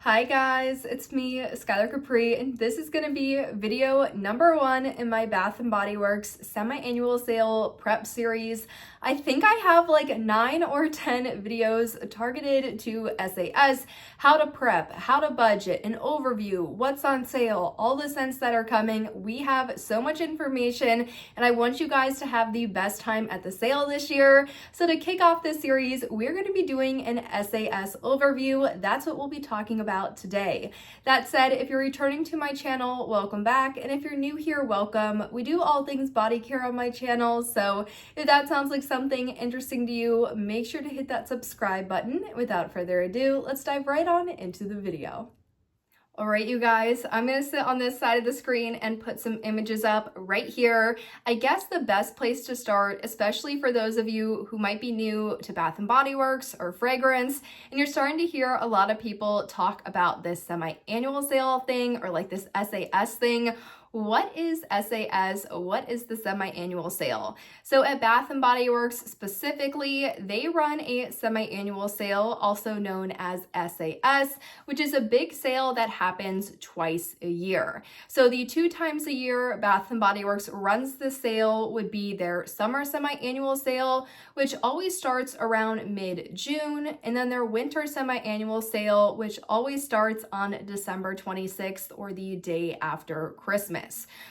Hi guys, it's me, Skylar Capri, and this is going to be video number 1 in my Bath & Body Works semi-annual sale prep series. I think I have like 9 or 10 videos targeted to SAS, how to prep, how to budget, an overview, what's on sale, all the scents that are coming. We have so much information and I want you guys to have the best time at the sale this year. So to kick off this series, we're going to be doing an SAS overview. That's what we'll be talking about today. That said, if you're returning to my channel, welcome back. And if you're new here, welcome. We do all things body care on my channel. So if that sounds like something interesting to you, make sure to hit that subscribe button. Without further ado, let's dive right on into the video. All right, you guys, I'm going to sit on this side of the screen and put some images up right here. I guess the best place to start, especially for those of you who might be new to Bath & Body Works or fragrance, and you're starting to hear a lot of people talk about this semi-annual sale thing or like this SAS thing. What is SAS? What is the semi-annual sale? So at Bath & Body Works specifically, they run a semi-annual sale, also known as SAS, which is a big sale that happens twice a year. So the 2 times a year Bath & Body Works runs the sale would be their summer semi-annual sale, which always starts around mid-June, and then their winter semi-annual sale, which always starts on December 26th or the day after Christmas.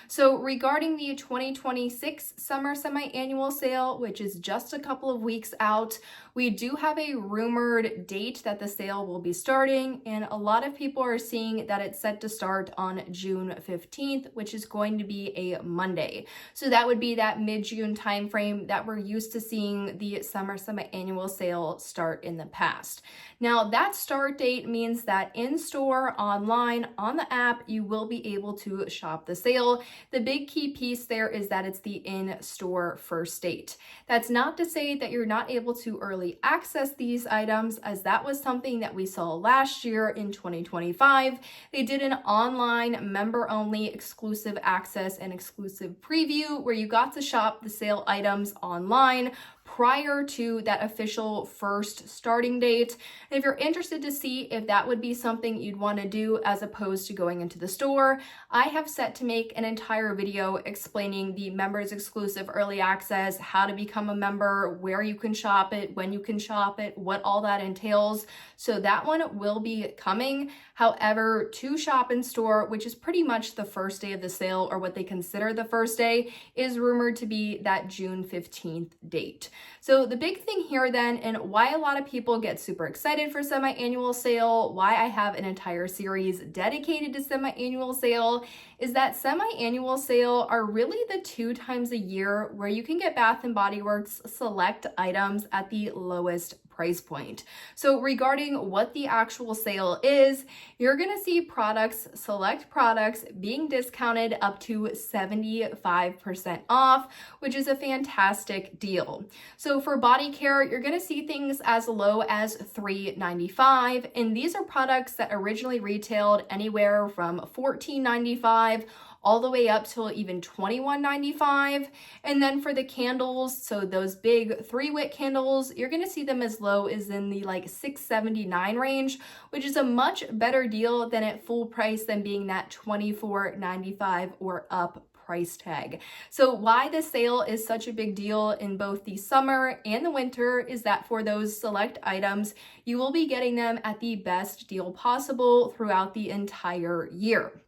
So regarding the 2026 summer semi-annual sale, which is just a couple of weeks out, we do have a rumored date that the sale will be starting, and a lot of people are seeing that it's set to start on June 15th, which is going to be a Monday. So that would be that mid-June timeframe that we're used to seeing the summer semi-annual sale start in the past. Now that start date means that in-store, online, on the app, you will be able to shop the sale. The big key piece there is that it's the in-store first date. That's not to say that you're not able to early access these items, as that was something that we saw last year in 2025. They did an online member-only exclusive access and exclusive preview where you got to shop the sale items online prior to that official first starting date. And if you're interested to see if that would be something you'd want to do as opposed to going into the store, I have set to make an entire video explaining the members exclusive early access, how to become a member, where you can shop it, when you can shop it, what all that entails. So that one will be coming. However, to shop in store, which is pretty much the first day of the sale or what they consider the first day, is rumored to be that June 15th date. So the big thing here then, and why a lot of people get super excited for semi-annual sale, why I have an entire series dedicated to semi-annual sale, is that semi-annual sale are really the 2 times a year where you can get Bath & Body Works select items at the lowest price point. So regarding what the actual sale is, you're going to see products, select products being discounted up to 75% off, which is a fantastic deal. So for body care, you're going to see things as low as $3.95, and these are products that originally retailed anywhere from $14.95 all the way up till even $21.95. And then for the candles, so those big 3-wick candles, you're gonna see them as low as in the like $6.79 range, which is a much better deal than at full price than being that $24.95 or up price tag. So why the sale is such a big deal in both the summer and the winter is that for those select items, you will be getting them at the best deal possible throughout the entire year.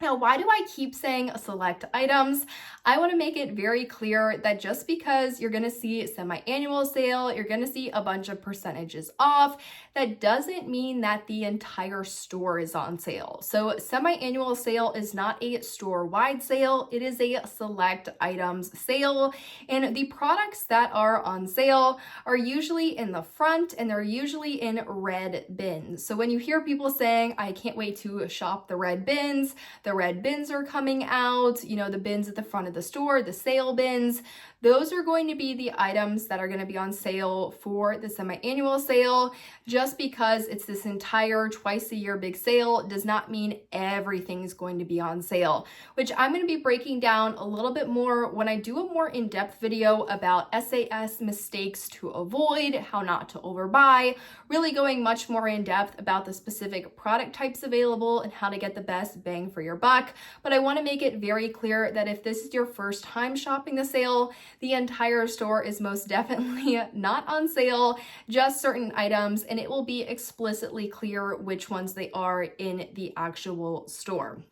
Now, why do I keep saying select items? I want to make it very clear that just because you're going to see semi-annual sale, you're going to see a bunch of percentages off, that doesn't mean that the entire store is on sale. So semi-annual sale is not a store-wide sale, it is a select items sale. And the products that are on sale are usually in the front and they're usually in red bins. So when you hear people saying, I can't wait to shop the red bins, the red bins are coming out, you know, the bins at the front of the store, the sale bins. Those are going to be the items that are going to be on sale for the semi-annual sale. Just because it's this entire twice a year big sale does not mean everything's going to be on sale, which I'm going to be breaking down a little bit more when I do a more in-depth video about SAS mistakes to avoid, how not to overbuy, really going much more in depth about the specific product types available and how to get the best bang for your buck. But I want to make it very clear that if this is your first time shopping the sale, the entire store is most definitely not on sale, just certain items, and it will be explicitly clear which ones they are in the actual store.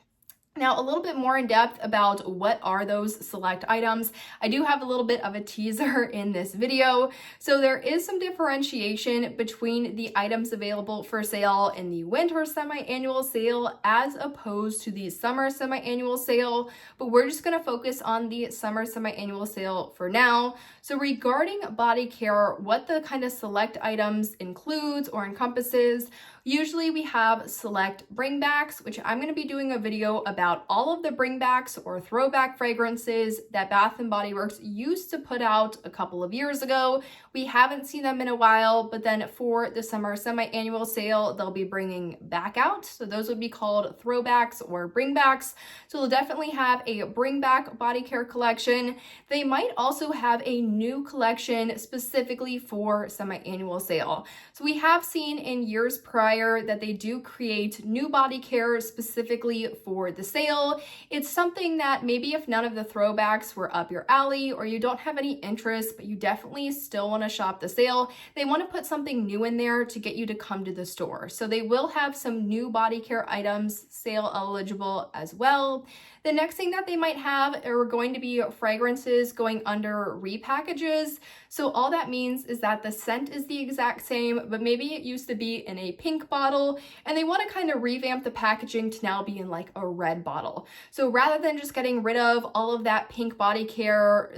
Now, a little bit more in depth about what are those select items. I do have a little bit of a teaser in this video. So there is some differentiation between the items available for sale in the winter semi-annual sale as opposed to the summer semi-annual sale, but we're just gonna focus on the summer semi-annual sale for now. So regarding body care, what the kind of select items includes or encompasses, usually we have select bringbacks, which I'm going to be doing a video about all of the bringbacks or throwback fragrances that Bath & Body Works used to put out a couple of years ago. We haven't seen them in a while, but then for the summer semi-annual sale, they'll be bringing back out. So those would be called throwbacks or bringbacks. So they'll definitely have a bringback body care collection. They might also have a new collection specifically for semi-annual sale. So we have seen in years prior that they do create new body care specifically for the sale. It's something that maybe if none of the throwbacks were up your alley or you don't have any interest, but you definitely still want to shop the sale, they want to put something new in there to get you to come to the store. So they will have some new body care items sale eligible as well. The next thing that they might have are going to be fragrances going under repackages. So all that means is that the scent is the exact same, but maybe it used to be in a pink bottle and they want to kind of revamp the packaging to now be in like a red bottle. So rather than just getting rid of all of that pink body care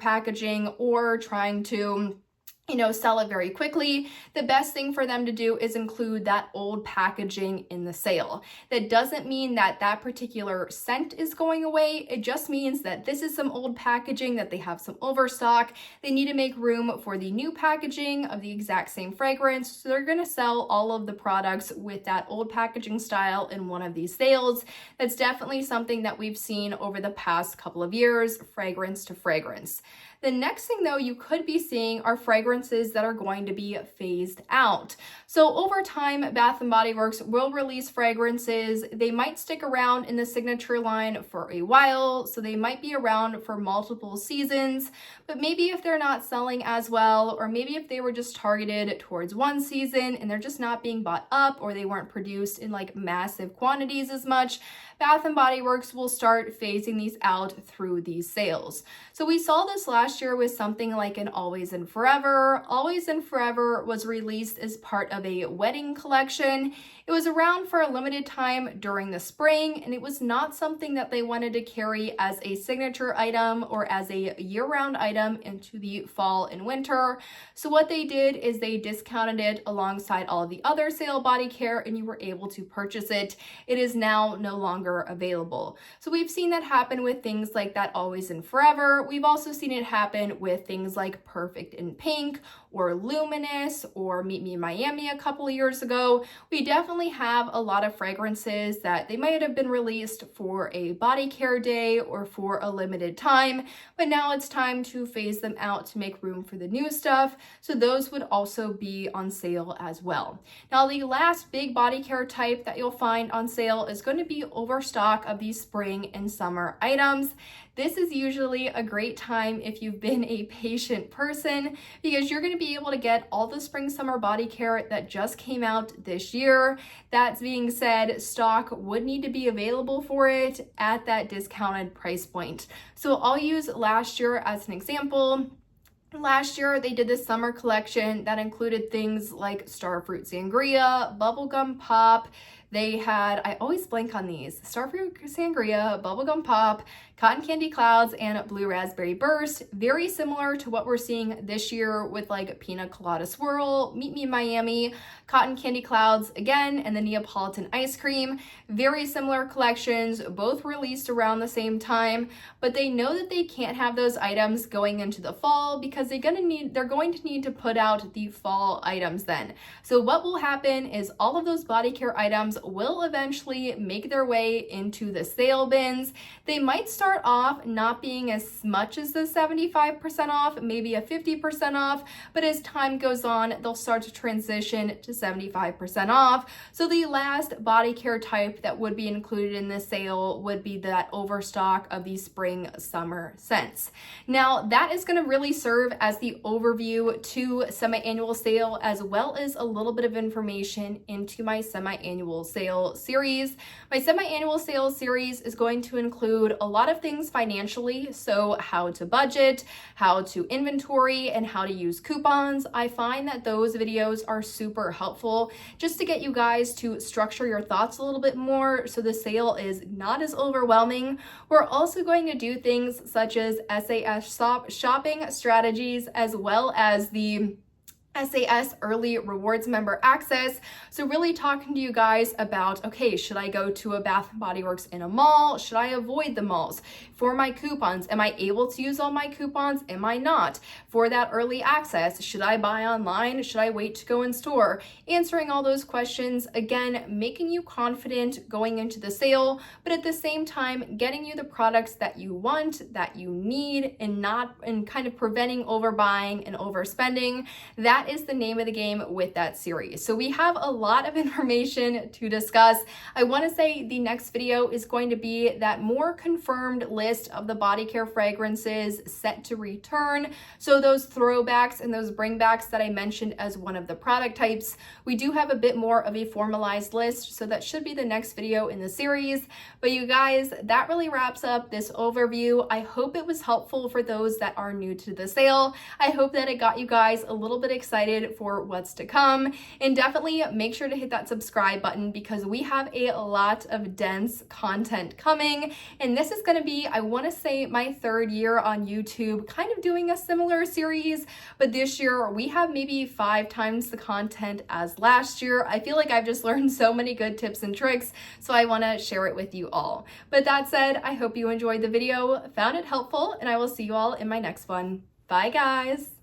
packaging or trying to sell it very quickly, the best thing for them to do is include that old packaging in the sale. That doesn't mean that that particular scent is going away. It just means that this is some old packaging, that they have some overstock. They need to make room for the new packaging of the exact same fragrance. So they're going to sell all of the products with that old packaging style in one of these sales. That's definitely something that we've seen over the past couple of years, fragrance to fragrance. The next thing though you could be seeing are fragrances that are going to be phased out. So over time, Bath & Body Works will release fragrances. They might stick around in the signature line for a while, so they might be around for multiple seasons, but maybe if they're not selling as well, or maybe if they were just targeted towards one season and they're just not being bought up or they weren't produced in like massive quantities as much, Bath & Body Works will start phasing these out through these sales. So we saw this last year with something like an Always and Forever. Always and Forever was released as part of a wedding collection. It was around for a limited time during the spring, and it was not something that they wanted to carry as a signature item or as a year-round item into the fall and winter. So what they did is they discounted it alongside all of the other sale body care, and you were able to purchase it. It is now no longer available. So we've seen that happen with things like that Always and Forever. We've also seen it happen with things like Perfect in Pink or Luminous or Meet Me in Miami a couple of years ago. We definitely have a lot of fragrances that they might have been released for a body care day or for a limited time, but now it's time to phase them out to make room for the new stuff. So those would also be on sale as well. Now, the last big body care type that you'll find on sale is going to be overstock of these spring and summer items. This is usually a great time if you've been a patient person because you're going to be able to get all the spring summer body care that just came out this year. That being said, stock would need to be available for it at that discounted price point. So I'll use last year as an example. Last year, they did this summer collection that included things like Starfruit Sangria, Bubblegum Pop. They had, I always blank on these, Starfruit Sangria, Bubblegum Pop, Cotton Candy Clouds and Blue Raspberry Burst. Very similar to what we're seeing this year with like Pina Colada Swirl, Meet Me in Miami, Cotton Candy Clouds again, and the Neapolitan Ice Cream. Very similar collections, both released around the same time, but they know that they can't have those items going into the fall because they're going to need to put out the fall items then. So what will happen is all of those body care items will eventually make their way into the sale bins. They might start off not being as much as the 75% off, maybe a 50% off, but as time goes on, they'll start to transition to 75% off. So the last body care type that would be included in this sale would be that overstock of the spring summer scents. Now that is going to really serve as the overview to semi-annual sale, as well as a little bit of information into my semi-annual sale series. My semi-annual sale series is going to include a lot of things financially, so how to budget, how to inventory, and how to use coupons. I find that those videos are super helpful just to get you guys to structure your thoughts a little bit more so the sale is not as overwhelming. We're also going to do things such as SAS shopping strategies, as well as the SAS early rewards member access. So really talking to you guys about, okay, should I go to a Bath & Body Works in a mall? Should I avoid the malls? For my coupons, am I able to use all my coupons? Am I not? For that early access, should I buy online? Should I wait to go in store? Answering all those questions, again, making you confident going into the sale, but at the same time, getting you the products that you want, that you need, and kind of preventing overbuying and overspending. That is the name of the game with that series. So we have a lot of information to discuss. I want to say the next video is going to be that more confirmed list of the body care fragrances set to return. So those throwbacks and those bringbacks that I mentioned as one of the product types, we do have a bit more of a formalized list. So that should be the next video in the series. But you guys, that really wraps up this overview. I hope it was helpful for those that are new to the sale. I hope that it got you guys a little bit excited for what's to come, and definitely make sure to hit that subscribe button because we have a lot of dense content coming, and this is going to be, I want to say, my third year on YouTube kind of doing a similar series, but this year we have maybe 5 times the content as last year. I feel like I've just learned so many good tips and tricks, so I want to share it with you all. But that said, I hope you enjoyed the video, found it helpful, and I will see you all in my next one. Bye guys!